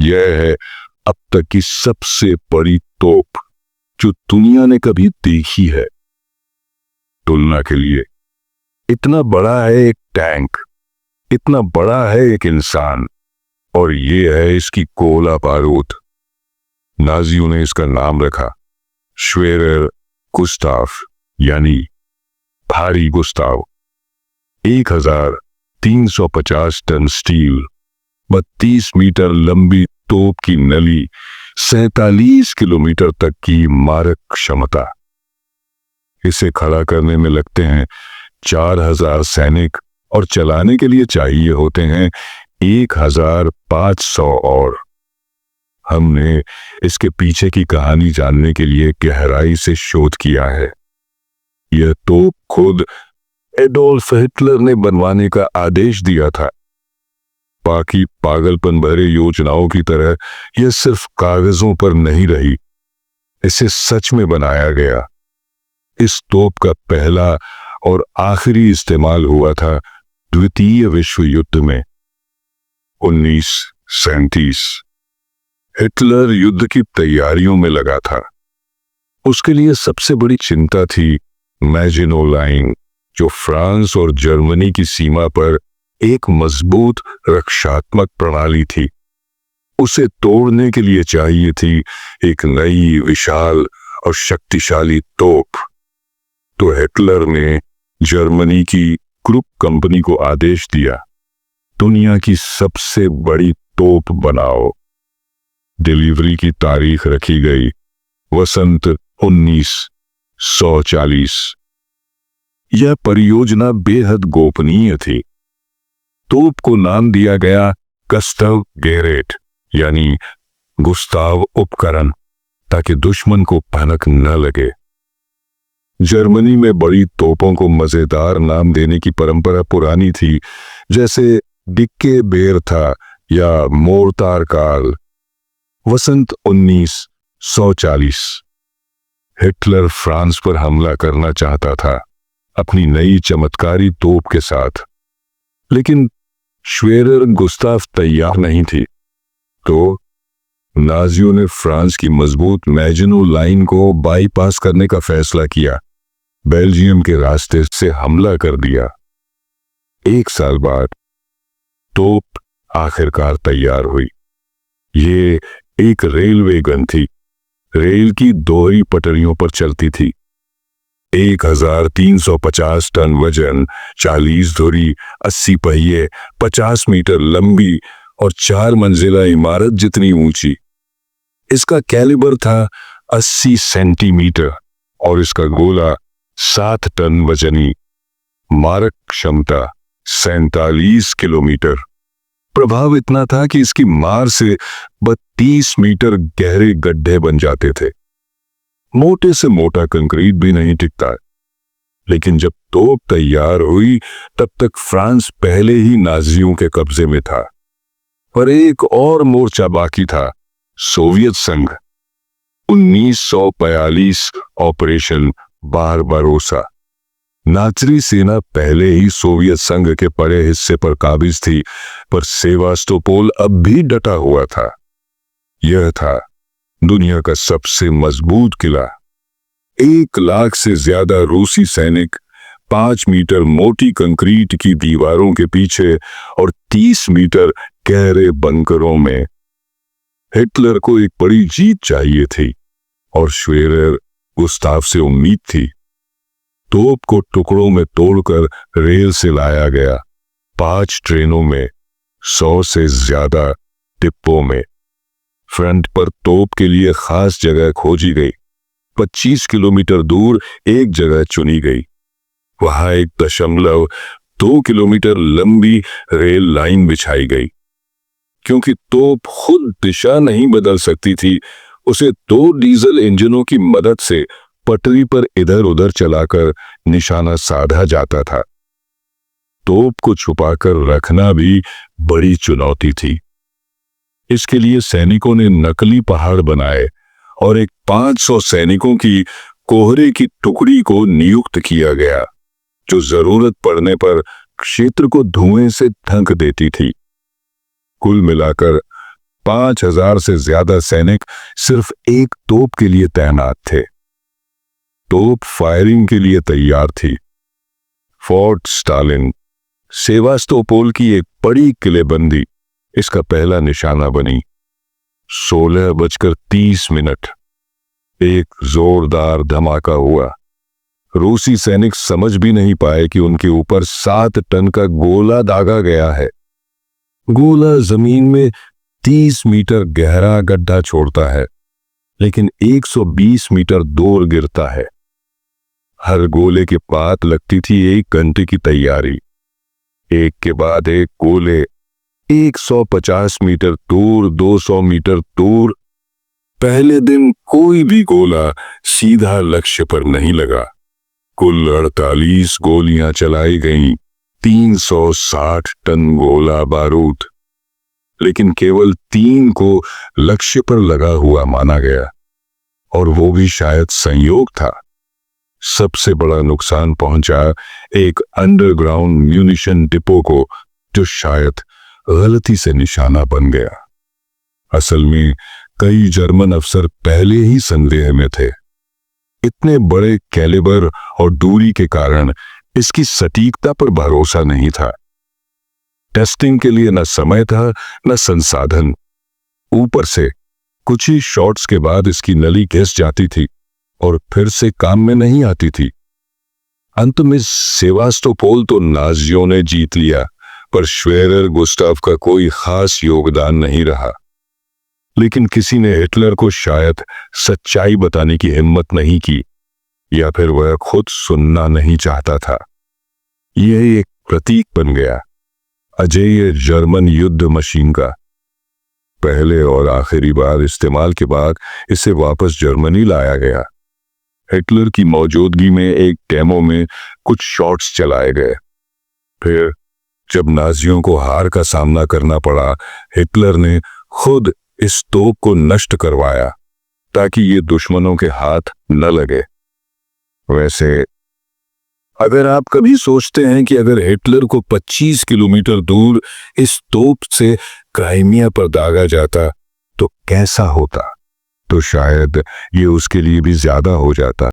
यह है अब तक की सबसे बड़ी तोप जो दुनिया ने कभी देखी है। तुलना के लिए, इतना बड़ा है एक टैंक, इतना बड़ा है एक इंसान, और ये है इसकी गोला बारूद। नाजियों ने इसका नाम रखा श्वेरर गुस्ताव, यानी भारी गुस्ताव। 1350 टन स्टील, 32 मीटर लंबी तोप की नली, 47 किलोमीटर तक की मारक क्षमता। इसे खड़ा करने में लगते हैं 4000 सैनिक और चलाने के लिए चाहिए होते हैं 1500 और। हमने इसके पीछे की कहानी जानने के लिए गहराई से शोध किया है। यह तोप खुद एडोल्फ हिटलर ने बनवाने का आदेश दिया था। बाकी पागलपन भरे योजनाओं की तरह यह सिर्फ कागजों पर नहीं रही, इसे सच में बनाया गया। इस तोप का पहला और आखिरी इस्तेमाल हुआ था द्वितीय विश्व युद्ध में 1937। हिटलर युद्ध की तैयारियों में लगा था। उसके लिए सबसे बड़ी चिंता थी मैजिनो लाइन, जो फ्रांस और जर्मनी की सीमा पर एक मजबूत रक्षात्मक प्रणाली थी। उसे तोड़ने के लिए चाहिए थी एक नई, विशाल और शक्तिशाली तोप। तो हिटलर ने जर्मनी की क्रुप कंपनी को आदेश दिया, दुनिया की सबसे बड़ी तोप बनाओ। डिलीवरी की तारीख रखी गई वसंत 1940। यह परियोजना बेहद गोपनीय थी। तोप को नाम दिया गया गुस्ताव गेरेट, यानी गुस्ताव उपकरण, ताकि दुश्मन को भनक न लगे। जर्मनी में बड़ी तोपों को मजेदार नाम देने की परंपरा पुरानी थी, जैसे डिक्के बेर था या मोर्टार कार्ल। वसंत 1940। हिटलर फ्रांस पर हमला करना चाहता था अपनी नई चमत्कारी तोप के साथ, लेकिन श्वेरर गुस्ताव तैयार नहीं थी। तो नाजियों ने फ्रांस की मजबूत मैजिनो लाइन को बाईपास करने का फैसला किया, बेल्जियम के रास्ते से हमला कर दिया। 1 साल बाद तोप आखिरकार तैयार हुई। ये एक रेलवे गन थी, रेल की दोहरी पटरियों पर चलती थी। 1350 टन वजन, 40 धुरी, 80 पहिए, 50 मीटर लंबी और 4 मंजिला इमारत जितनी ऊंची। इसका कैलिबर था 80 सेंटीमीटर और इसका गोला 7 टन वजनी। मारक क्षमता 47 किलोमीटर। प्रभाव इतना था कि इसकी मार से 32 मीटर गहरे गड्ढे बन जाते थे। मोटे से मोटा कंक्रीट भी नहीं टिकता। लेकिन जब तोप तैयार हुई तब तक फ्रांस पहले ही नाजियों के कब्जे में था। पर एक और मोर्चा बाकी था, सोवियत संघ। 1942 ऑपरेशन बारबारोसा। नाज़ी सेना पहले ही सोवियत संघ के बड़े हिस्से पर काबिज थी, पर सेवास्तोपोल अब भी डटा हुआ था। यह था दुनिया का सबसे मजबूत किला। 1 लाख से ज्यादा रूसी सैनिक 5 मीटर मोटी कंक्रीट की दीवारों के पीछे और 30 मीटर गहरे बंकरों में। हिटलर को एक बड़ी जीत चाहिए थी और श्वेरर गुस्ताव से उम्मीद थी। तोप को टुकड़ों में तोड़कर रेल से लाया गया, 5 ट्रेनों में, 100 से ज्यादा डिब्बों में। फ्रंट पर तोप के लिए खास जगह खोजी गई। 25 किलोमीटर दूर एक जगह चुनी गई। वहां 1.2 किलोमीटर लंबी रेल लाइन बिछाई गई। क्योंकि तोप खुद दिशा नहीं बदल सकती थी, उसे 2 डीजल इंजनों की मदद से पटरी पर इधर उधर चलाकर निशाना साधा जाता था। तोप को छुपाकर रखना भी बड़ी चुनौती थी। इसके लिए सैनिकों ने नकली पहाड़ बनाए और एक 500 सैनिकों की कोहरे की टुकड़ी को नियुक्त किया गया, जो जरूरत पड़ने पर क्षेत्र को धुएं से ढक देती थी। कुल मिलाकर 5,000 से ज्यादा सैनिक सिर्फ एक तोप के लिए तैनात थे। तोप फायरिंग के लिए तैयार थी। फोर्ट स्टालिन, सेवास्तोपोल की एक बड़ी किलेबंदी, इसका पहला निशाना बनी। 16:30 एक जोरदार धमाका हुआ। रूसी सैनिक समझ भी नहीं पाए कि उनके ऊपर 7 टन का गोला दागा गया है। गोला जमीन में 30 मीटर गहरा गड्ढा छोड़ता है, लेकिन 120 मीटर दूर गिरता है। हर गोले के पात लगती थी 1 घंटे की तैयारी। एक के बाद एक गोले 150 मीटर दूर, 200 मीटर दूर। पहले दिन कोई भी गोला सीधा लक्ष्य पर नहीं लगा। कुल 48 गोलियां चलाई गईं, 360 टन गोला बारूद, लेकिन केवल 3 को लक्ष्य पर लगा हुआ माना गया, और वो भी शायद संयोग था। सबसे बड़ा नुकसान पहुंचा एक अंडरग्राउंड म्यूनिशन डिपो को, जो शायद गलती से निशाना बन गया। असल में कई जर्मन अफसर पहले ही संदेह में थे। इतने बड़े कैलिबर और दूरी के कारण इसकी सटीकता पर भरोसा नहीं था। टेस्टिंग के लिए न समय था न संसाधन। ऊपर से कुछ ही शॉट्स के बाद इसकी नली घिस जाती थी और फिर से काम में नहीं आती थी। अंत में सेवास्तोपोल तो नाजियों ने जीत लिया, पर श्वेरर गुस्ताव का कोई खास योगदान नहीं रहा। लेकिन किसी ने हिटलर को शायद सच्चाई बताने की हिम्मत नहीं की, या फिर वह खुद सुनना नहीं चाहता था। यह एक प्रतीक बन गया, अजेय जर्मन युद्ध मशीन का। पहले और आखिरी बार इस्तेमाल के बाद इसे वापस जर्मनी लाया गया। हिटलर की मौजूदगी में एक डेमो में कुछ शॉट्स चलाए गए। फिर जब नाजियों को हार का सामना करना पड़ा, हिटलर ने खुद इस तोप को नष्ट करवाया ताकि ये दुश्मनों के हाथ न लगे। वैसे अगर आप कभी सोचते हैं कि अगर हिटलर को 25 किलोमीटर दूर इस तोप से क्राइमिया पर दागा जाता तो कैसा होता, तो शायद ये उसके लिए भी ज्यादा हो जाता।